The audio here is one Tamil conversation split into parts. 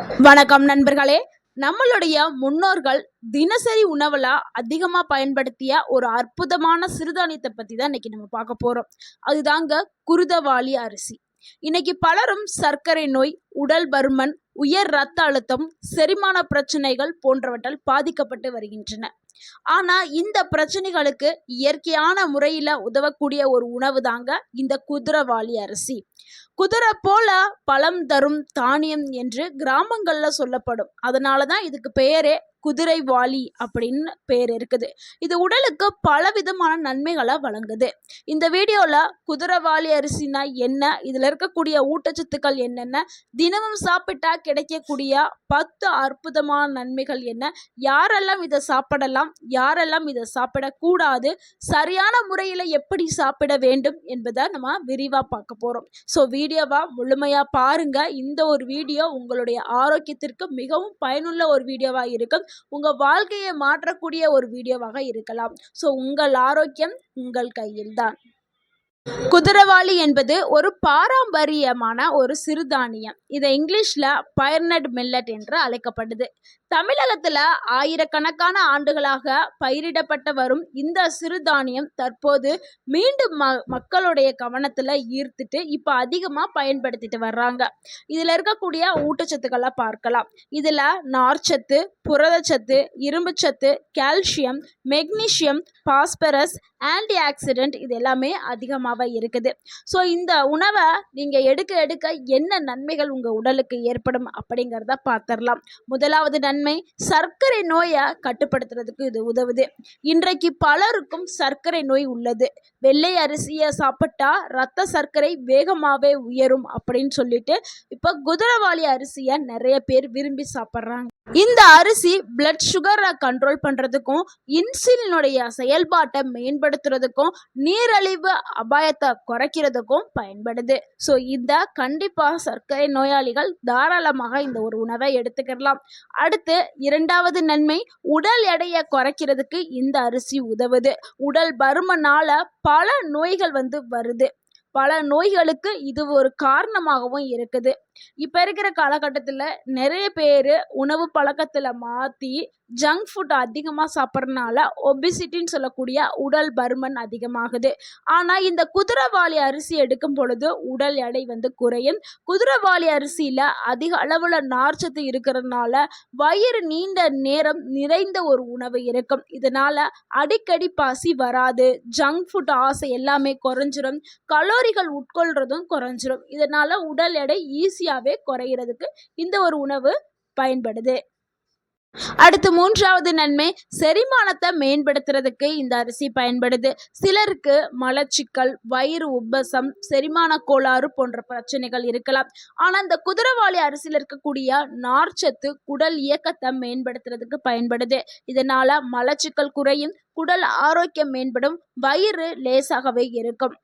வணக்கம் நண்பர்களே. நம்மளுடைய முன்னோர்கள் தினசரி உணவுல அதிகமா பயன்படுத்திய ஒரு அற்புதமான சிறுதானியத்தை பத்தி தான் இன்னைக்கு நம்ம பார்க்க போறோம். அதுதாங்க குருதவாளி அரிசி. இன்னைக்கு பலரும் சர்க்கரை நோய், உடல் பருமன், உயர் இரத்த அழுத்தம், செரிமான பிரச்சனைகள் போன்றவற்றால் பாதிக்கப்பட்டு வருகின்றன. ஆனா இந்த பிரச்சனைகளுக்கு இயற்கையான முறையில உதவக்கூடிய ஒரு உணவு தாங்க இந்த குதிரவாளி அரிசி. குதிரை போல பழம் தரும் தானியம் என்று கிராமங்கள்ல சொல்லப்படும். அதனாலதான் இதுக்கு பெயரே குதிரைவாளி அப்படின்னு பேர் இருக்குது. இது உடலுக்கு பலவிதமான நன்மைகளை வழங்குது. இந்த வீடியோல குதிரைவாளி அரிசினா என்ன, இதுல இருக்கக்கூடிய ஊட்டச்சத்துக்கள் என்னென்ன, தினமும் சாப்பிட்டா கிடைக்கக்கூடிய 10 அற்புதமான நன்மைகள் என்ன, யாரெல்லாம் இதை சாப்பிடலாம், யாரெல்லாம் இதை சாப்பிடக்கூடாது, சரியான முறையில் எப்படி சாப்பிட வேண்டும் என்பதை நம்ம விரிவாக பார்க்க போகிறோம். ஸோ வீடியோவா முழுமையாக பாருங்க. இந்த ஒரு வீடியோ உங்களுடைய ஆரோக்கியத்திற்கு மிகவும் பயனுள்ள ஒரு வீடியோவாக இருக்கும். உங்கள் வாழ்க்கையை மாற்றக்கூடிய ஒரு வீடியோவாக இருக்கலாம். ஸோ உங்கள் ஆரோக்கியம் உங்கள் கையில்தான். குதிரவாளி என்பது ஒரு பாரம்பரியமான ஒரு சிறுதானியம். இதை இங்கிலீஷ்ல பயர்னட் மில்லட் என்று அழைக்கப்படுது. தமிழகத்துல ஆயிரக்கணக்கான ஆண்டுகளாக பயிரிடப்பட்டு வரும் இந்த சிறுதானியம் தற்போது மீண்டும் மக்களுடைய கவனத்துல ஈர்த்துட்டு இப்ப அதிகமா பயன்படுத்திட்டு வர்றாங்க. இதுல இருக்கக்கூடிய ஊட்டச்சத்துக்களை பார்க்கலாம். இதுல நார்ச்சத்து, புரதச்சத்து, இரும்புச்சத்து, calcium, magnesium, phosphorus, anti accident இது எல்லாமே அதிகமாக இருக்குது. ஸோ இந்த உணவை நீங்கள் எடுக்க எடுக்க என்ன நன்மைகள் உங்கள் உடலுக்கு ஏற்படும் அப்படிங்கிறத பார்த்துடலாம். முதலாவது நன்மை, சர்க்கரை நோயை கட்டுப்படுத்துறதுக்கு இது உதவுது. இன்றைக்கு பலருக்கும் சர்க்கரை நோய் உள்ளது. வெள்ளை அரிசியை சாப்பிட்டா ரத்த சர்க்கரை வேகமாகவே உயரும் அப்படின்னு சொல்லிட்டு இப்போ குதிரவாளி அரிசியை நிறைய பேர் விரும்பி சாப்பிட்றாங்க. இந்த அரிசி பிளட் சுகரை கண்ட்ரோல் பண்ணுறதுக்கும், இன்சுலினுடைய செயல்பாட்டை மேம்படுத்துறதுக்கும், நீரிழிவு அபாயத்தை குறைக்கிறதுக்கும் பயன்படுது. ஸோ இந்த கண்டிப்பாக சர்க்கரை நோயாளிகள் தாராளமாக இந்த ஒரு உணவை எடுத்துக்கலாம். அடுத்து இரண்டாவது நன்மை, உடல் எடையை குறைக்கிறதுக்கு இந்த அரிசி உதவுது. உடல் பருமனால பல நோய்கள் வருது. பல நோய்களுக்கு இது ஒரு காரணமாகவும் இருக்குது. இப்போ இருக்கிற காலகட்டத்தில் நிறைய பேர் உணவு பழக்கத்தில் மாற்றி ஜங்க் ஃபுட் அதிகமாக சாப்பிட்றதுனால ஒபிசிட்டின்னு சொல்லக்கூடிய உடல் பருமன் அதிகமாகுது. ஆனால் இந்த குதிரவாளி அரிசி எடுக்கும் பொழுது உடல் எடை குறையும். குதிரவாளி அரிசியில் அதிக அளவில் நார்ச்சத்து இருக்கிறதுனால வயிறு நீண்ட நேரம் நிறைந்த ஒரு உணவு இருக்கும். இதனால் அடிக்கடி பசி வராது. ஜங்க் ஃபுட் ஆசை எல்லாமே குறைஞ்சிரும். கலோரிகள் உட்கொள்றதும் குறைஞ்சிரும். இதனால் உடல் எடை ஈஸியாகவே குறைகிறதுக்கு இந்த ஒரு உணவு பயன்படுது. அடுத்து மூன்றாவது நன்மை, செரிமானத்தை மேம்படுத்துறதுக்கு இந்த அரிசி பயன்படுது. சிலருக்கு மலச்சிக்கல், வயிறு உப்பசம், செரிமான கோளாறு போன்ற பிரச்சனைகள் இருக்கலாம். ஆனால் இந்த குதிரவாளி அரிசியில் இருக்கக்கூடிய நார்ச்சத்து குடல் இயக்கத்தை மேம்படுத்துறதுக்கு பயன்படுது. இதனால மலச்சிக்கல் குறையும், குடல் ஆரோக்கியம் மேம்படும், வயிறு லேசாகவே இருக்கும்.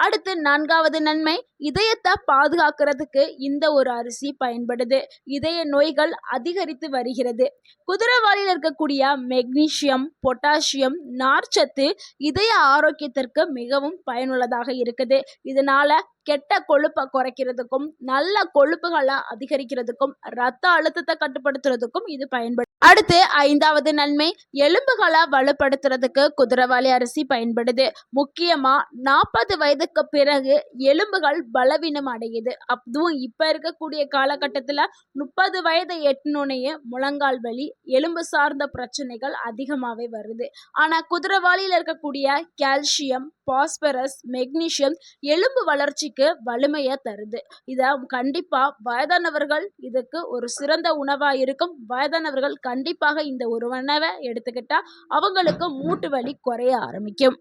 அடுத்து நான்காவது நன்மை, இதயத்தை பாதுகாக்கிறதுக்கு இந்த ஒரு அரிசி பயன்படுது. இதய நோய்கள் அதிகரித்து வருகிறது. குதிரவாளியில் இருக்கக்கூடிய மெக்னீசியம், பொட்டாசியம், நார்ச்சத்து இதய ஆரோக்கியத்திற்கு மிகவும் பயனுள்ளதாக இருக்குது. இதனால கெட்ட கொழுப்பை குறைக்கிறதுக்கும், நல்ல கொழுப்புகளை அதிகரிக்கிறதுக்கும், இரத்த அழுத்தத்தை கட்டுப்படுத்துறதுக்கும் இது பயன்படுது. அடுத்து ஐந்தாவது நன்மை, எலும்புகளை வலுப்படுத்துறதுக்கு குதிரவாளி அரிசி பயன்படுது. முக்கியமா 40 வயதுக்கு பிறகு எலும்புகள் பலவீனம் அடையுது. அதுவும் இப்ப இருக்கக்கூடிய காலகட்டத்தில் 30 வயதை எட்டினோனையே முழங்கால் வலி, எலும்பு சார்ந்த பிரச்சனைகள் அதிகமாகவே வருது. ஆனால் குதிரவாளியில் இருக்கக்கூடிய கால்சியம், பாஸ்பரஸ், மெக்னீசியம் எலும்பு வளர்ச்சிக்கு வலிமையை தருது. இதை கண்டிப்பா வயதானவர்கள் இதுக்கு ஒரு சிறந்த உணவா இருக்கும். வயதானவர்கள் கண்டிப்பாக இந்த ஒரு உணவை எடுத்துக்கிட்டா அவங்களுக்கு மூட்டு வலி குறைய ஆரம்பிக்கும்.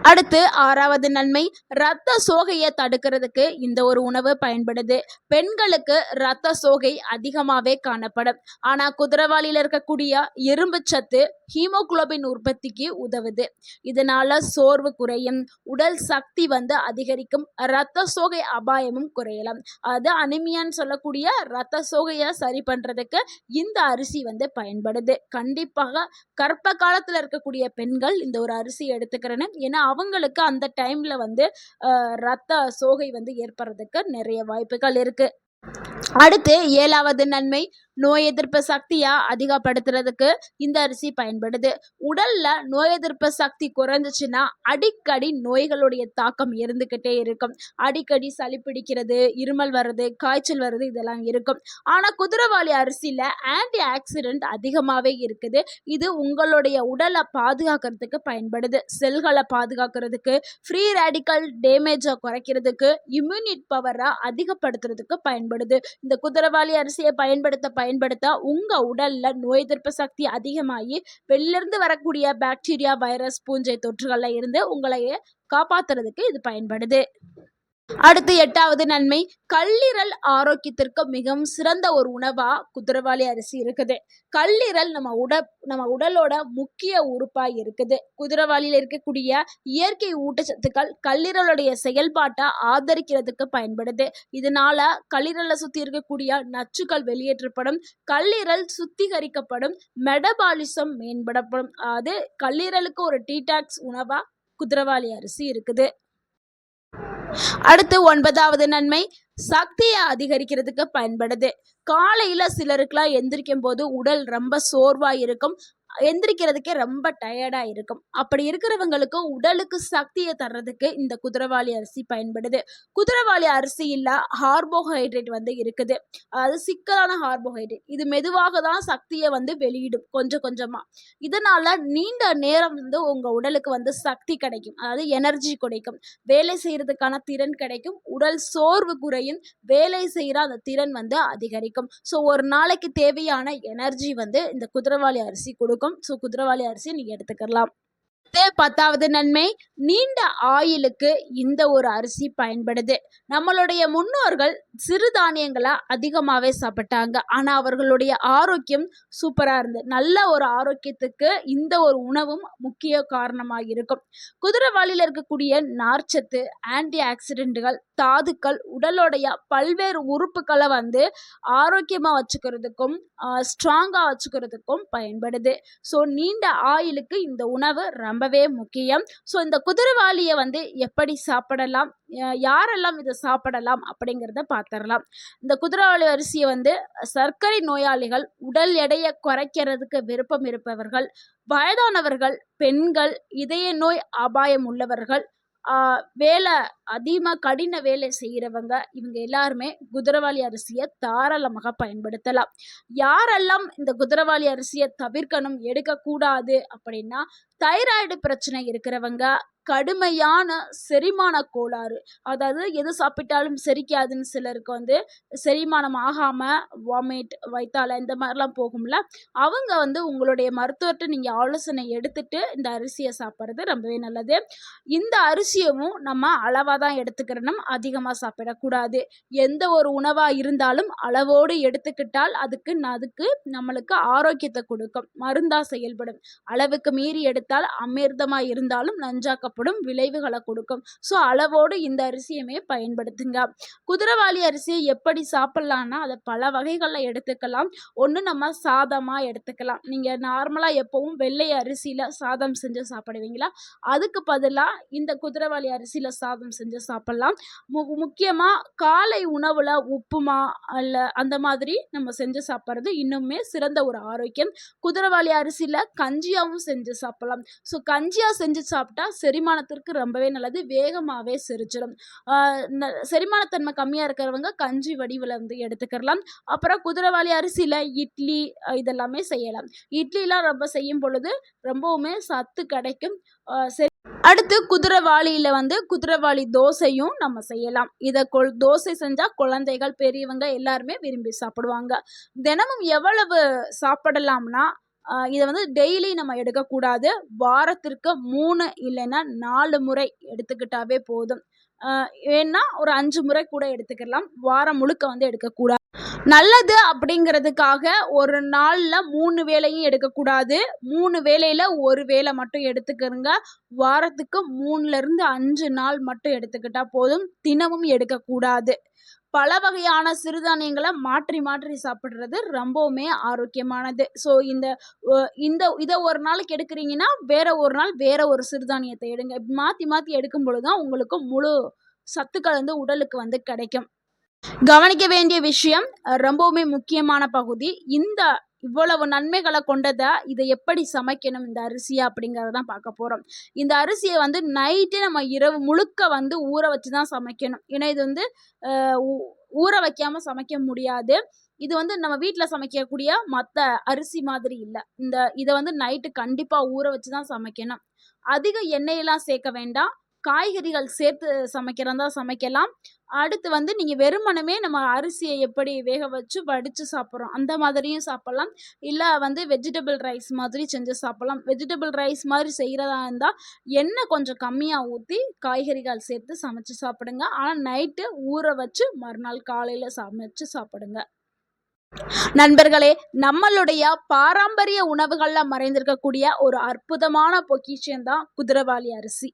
அடுத்து ஆறாவது நன்மை, இரத்த சோகையை தடுக்கிறதுக்கு இந்த ஒரு உணவு பயன்படுது. பெண்களுக்கு இரத்த சோகை அதிகமாகவே காணப்படும். ஆனால் குதிரவாளியில் இருக்கக்கூடிய இரும்பு சத்து ஹீமோகுளோபின் உற்பத்திக்கு உதவுது. இதனால சோர்வு குறையும், உடல் சக்தி அதிகரிக்கும், இரத்த சோகை அபாயமும் குறையலாம். அது அனிமியான்னு சொல்லக்கூடிய இரத்த சோகையை சரி பண்ணுறதுக்கு இந்த அரிசி பயன்படுது. கண்டிப்பாக கர்ப்ப காலத்தில் இருக்கக்கூடிய பெண்கள் இந்த ஒரு அரிசி எடுத்துக்கிறேன்னு, ஏன்னா அவங்களுக்கு அந்த டைம்ல ரத்த சோகை ஏற்படுறதுக்கு நிறைய வாய்ப்புகள் இருக்கு. அடுத்து 7வது நன்மை, நோய் எதிர்ப்பு சக்தியை அதிகப்படுத்துறதுக்கு இந்த அரிசி பயன்படுது. உடல்ல நோய் எதிர்ப்பு சக்தி குறைஞ்சிச்சுன்னா அடிக்கடி நோய்களுடைய தாக்கம் இருந்துக்கிட்டே இருக்கும். அடிக்கடி சளி பிடிக்கிறது, இருமல் வர்றது, காய்ச்சல் வர்றது இதெல்லாம் இருக்கும். ஆனால் குதிரைவாலி அரிசியில் ஆன்டி ஆக்சிடென்ட் அதிகமாகவே இருக்குது. இது உங்களுடைய உடலை பாதுகாக்கிறதுக்கு பயன்படுது. செல்களை பாதுகாக்கிறதுக்கு, ஃப்ரீ ரேடிக்கல் டேமேஜை குறைக்கிறதுக்கு, இம்யூனிட் பவரை அதிகப்படுத்துறதுக்கு பயன்படுது. இந்த குதிரைவாலி அரிசியை பயன்படுத்த உங்க உடல்ல நோய் எதிர்ப்பு சக்தி அதிகமாகி வெளிலிருந்து வரக்கூடிய பாக்டீரியா, வைரஸ், பூஞ்சை தொற்றுகள்ல இருந்து உங்களையே காப்பாத்துறதுக்கு இது பயன்படுது. அடுத்து 8வது நன்மை, கல்லீரல் ஆரோக்கியத்திற்கு மிகவும் சிறந்த ஒரு உணவா குதிரைவாலி அரிசி இருக்குது. கல்லீரல் நம்ம உடலோட முக்கிய உறுப்பா இருக்குது. குதிரைவாலியில் இருக்கக்கூடிய இயற்கை ஊட்டச்சத்துக்கள் கல்லீரலுடைய செயல்பாட்டை ஆதரிக்கிறதுக்கு பயன்படுது. இதனால கல்லீரலை சுத்தி இருக்கக்கூடிய நச்சுக்கள் வெளியேற்றப்படும், கல்லீரல் சுத்திகரிக்கப்படும், மெடபாலிசம் மேம்படப்படும். அது கல்லீரலுக்கு ஒரு டீடாக்ஸ் உணவா குதிரைவாலி அரிசி இருக்குது. அடுத்து 9வது நன்மை, சக்தியை அதிகரிக்கிறதுக்கு பயன்படுது. காலையில சிலருக்குலாம் எந்திரிக்கும் போது உடல் ரொம்ப சோர்வா இருக்கும், எந்திரிக்கிறதுக்கே ரொம்ப டயர்டா இருக்கும். அப்படி இருக்கிறவங்களுக்கு உடலுக்கு சக்தியை தர்றதுக்கு இந்த குதிரைவாலி அரிசி பயன்படுது. குதிரைவாலி அரிசியில் கார்போஹைட்ரேட் இருக்குது. அதாவது சிக்கலான கார்போஹைட்ரேட். இது மெதுவாக தான் சக்தியை வெளியிடும் கொஞ்சம் கொஞ்சமா. இதனால நீண்ட நேரம் உங்க உடலுக்கு சக்தி கிடைக்கும். அதாவது எனர்ஜி கிடைக்கும், வேலை செய்யறதுக்கான திறன் கிடைக்கும், உடல் சோர்வு குறையும், வேலை செய்யற அந்த திறன் அதிகரிக்கும். ஸோ ஒரு நாளைக்கு தேவையான எனர்ஜி இந்த குதிரைவாலி அரிசி கொடுக்கும். ஸோ குதிரைவாலி அரிசி நீங்க எடுத்துக்கலாம். 10வது நன்மை, நீண்ட ஆயுளுக்கு இந்த ஒரு அரிசி பயன்படுது. நம்மளுடைய முன்னோர்கள் சிறுதானியங்களை அதிகமாகவே சாப்பிட்டாங்க. ஆனால் அவர்களுடைய ஆரோக்கியம் சூப்பராக இருந்தது. நல்ல ஒரு ஆரோக்கியத்துக்கு இந்த ஒரு உணவும் முக்கிய காரணமாக இருக்கும். குதிரைவாலியில் இருக்கக்கூடிய நார்ச்சத்து, ஆன்டி ஆக்சிடென்ட்டுகள், தாதுக்கள் உடலுடைய பல்வேறு உறுப்புகளை ஆரோக்கியமாக வச்சுக்கிறதுக்கும் ஸ்ட்ராங்காக வச்சுக்கிறதுக்கும் பயன்படுது. ஸோ நீண்ட ஆயுளுக்கு இந்த உணவு ரொம்பவே முக்கியம். ஸோ இந்த குதிரைவாலியை எப்படி சாப்பிடலாம், யாரெல்லாம் இதை சாப்பிடலாம் அப்படிங்கிறத பார்த்துடலாம். இந்த குதிரைவாலி அரிசியை சர்க்கரை நோயாளிகள், உடல் எடையை குறைக்கிறதுக்கு விருப்பம் இருப்பவர்கள், வயதானவர்கள், பெண்கள், இதய நோய் அபாயம் உள்ளவர்கள், வேலை அதிகமாக கடின வேலை செய்கிறவங்க, இவங்க எல்லாருமே குதிரைவாலி அரிசியை தாராளமாக பயன்படுத்தலாம். யாரெல்லாம் இந்த குதிரைவாலி அரிசியை தவிர்க்கணும், எடுக்கக்கூடாது அப்படின்னா, தைராய்டு பிரச்சனை இருக்கிறவங்க, கடுமையான செரிமான கோளாறு, அதாவது எது சாப்பிட்டாலும் செரிக்காதுன்னு சிலருக்கு செரிமானம் ஆகாமல் வாமிட், வயிற்றால இந்த மாதிரிலாம் போகும்ல, அவங்க உங்களுடைய மருத்துவர்கிட்ட நீங்கள் ஆலோசனை எடுத்துட்டு இந்த அரிசியை சாப்பிட்றது ரொம்பவே நல்லது. இந்த அரிசியவும் நம்ம அளவாக தான் எடுத்துக்கிறணும், அதிகமாக சாப்பிடக்கூடாது. எந்த ஒரு உணவாக இருந்தாலும் அளவோடு எடுத்துக்கிட்டால் அதுக்கு நம்மளுக்கு ஆரோக்கியத்தை கொடுக்கும், மருந்தாக செயல்படும். அளவுக்கு மீறி எடுத்தால் அமிர்தமாக இருந்தாலும் நஞ்சாக்கப்படும், விளைவுகளை கொடுக்கும். ஸோ அளவோடு இந்த அரிசியுமே பயன்படுத்துங்க. குதிரைவாலி அரிசியை எப்படி சாப்பிட்லான்னா, அதை பல வகைகளில் எடுத்துக்கலாம். ஒன்று நம்ம சாதமாக எடுத்துக்கலாம். நீங்கள் நார்மலாக எப்பவும் வெள்ளை அரிசியில் சாதம் செஞ்சு சாப்பிடுவீங்களா, அதுக்கு பதிலாக இந்த குதிரைவாலி அரிசியில் சாதம் செஞ்சு சாப்பிட்லாம். முக்கியமாக காலை உணவில் உப்புமா அல்ல அந்த மாதிரி நம்ம செஞ்சு சாப்பிட்றது இன்னுமே சிறந்த ஒரு ஆரோக்கியம். குதிரைவாலி அரிசியில் கஞ்சியாகவும் செஞ்சு சாப்பிட்லாம். ஸோ கஞ்சியாக செஞ்சு சாப்பிட்டா செரிமானத்திற்கு ரொம்பவே நல்லது, வேகமாகவே செரிச்சிடும். செரிமானத்தன்மை கம்மியாக இருக்கிறவங்க கஞ்சி வடிவில் எடுத்துக்கலாம். அப்புறம் குதிரைவாலி அரிசியில் இட்லி இதெல்லாமே செய்யலாம். இட்லிலாம் ரொம்ப செய்யும் பொழுது ரொம்பவுமே சத்து கிடைக்கும். அடுத்து குதிரைவாலியில் குதிரைவாலி தோசையும் நம்ம செய்யலாம். இதை தோசை செஞ்சால் குழந்தைகள், பெரியவங்க எல்லாருமே விரும்பி சாப்பிடுவாங்க. தினமும் எவ்வளவு சாப்பிடலாம்னா, இதை டெய்லி நம்ம எடுக்கக்கூடாது. வாரத்திற்கு 3 இல்லைன்னா 4 முறை எடுத்துக்கிட்டாவே போதும். ஏன்னா ஒரு 5 முறை கூட எடுத்துக்கலாம். வாரம் முழுக்க எடுக்கக்கூடாது. நல்லது அப்படிங்கிறதுக்காக ஒரு நாளில் 3 வேளையும் எடுக்கக்கூடாது. 3 வேளையில் ஒரு வேளை மட்டும் எடுத்துக்கிறங்க. வாரத்துக்கு 3லேருந்து 5 நாள் மட்டும் எடுத்துக்கிட்டால் போதும். தினமும் எடுக்கக்கூடாது. பல வகையான சிறுதானியங்களை மாற்றி மாற்றி சாப்பிட்றது ரொம்பவுமே ஆரோக்கியமானது. ஸோ இதை ஒரு நாளைக்கு எடுக்கிறீங்கன்னா வேற ஒரு நாள் வேற ஒரு சிறுதானியத்தை எடுங்க. மாற்றி மாற்றி எடுக்கும் பொழுது தான் உங்களுக்கு முழு சத்துக்கள் உடலுக்கு கிடைக்கும். கவனிக்க வேண்டிய விஷயம் ரொம்பவுமே முக்கியமான பகுதி. இவ்வளவு நன்மைகள கொண்டதா இத எப்படி சமைக்கணும் இந்த அரிசிய அப்படிங்கிறத தான் பார்க்க போறோம். இந்த அரிசிய வந்து நைட்டு நம்ம இரவு முழுக்க வந்து ஊற வச்சு தான் சமைக்கணும். ஏன்னா இது வந்து அ ஊ ஊற வைக்காம சமைக்க முடியாது. இது வந்து நம்ம வீட்ல சமைக்கக்கூடிய மத்த அரிசி மாதிரி இல்ல. இத வந்து நைட்டு கண்டிப்பா ஊற வச்சு தான் சமைக்கணும். அதிக எண்ணெயெல்லாம் சேர்க்க வேண்டாம். காய்கறிகள் சேர்த்து சமைக்கிறதா சமைக்கலாம். அடுத்து வந்து நீங்க வெறுமனமே நம்ம அரிசிய எப்படி வேக வச்சு வடிச்சு சாப்பிடுறோம். அந்த மாதிரியும் சாப்பிடலாம். இல்ல வந்து வெஜிடபிள் ரைஸ் மாதிரி செஞ்சு சாப்பிடலாம். வெஜிடபிள் ரைஸ் மாதிரி செய்றதா இருந்தா, எண்ணெய் கொஞ்சம் கம்மியா ஊத்தி காய்கறிகள் சேர்த்து சமைச்சு சாப்பிடுங்க. ஆனா நைட்டு ஊற வச்சு மறுநாள் காலையில சமைச்சு சாப்பிடுங்க. நண்பர்களே, நம்மளுடைய பாரம்பரிய உணவுகள்ல மறைந்திருக்கக்கூடிய ஒரு அற்புதமான பொக்கிஷம் தான் குதிரவாலி அரிசி.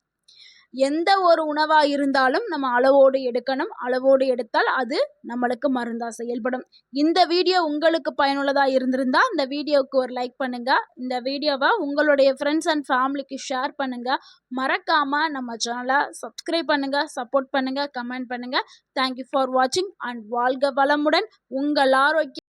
எந்த ஒரு உணவா இருந்தாலும் நம்ம அளவோடு எடுக்கணும். அளவோடு எடுத்தால் அது நம்மளுக்கு மருந்தா செயல்படும். இந்த வீடியோ உங்களுக்கு பயனுள்ளதா இருந்திருந்தா, இந்த வீடியோவுக்கு ஒரு லைக் பண்ணுங்க. இந்த வீடியோவ உங்களுடைய ஃப்ரெண்ட்ஸ் அண்ட் ஃபேமிலிக்கு ஷேர் பண்ணுங்க. மறக்காம நம்ம சேனல சப்ஸ்கிரைப் பண்ணுங்க, சப்போர்ட் பண்ணுங்க, கமெண்ட் பண்ணுங்க. தேங்க் யூ ஃபார் வாட்சிங் அண்ட் வாழ்க வளமுடன். உங்கள் ஆரோக்கியம்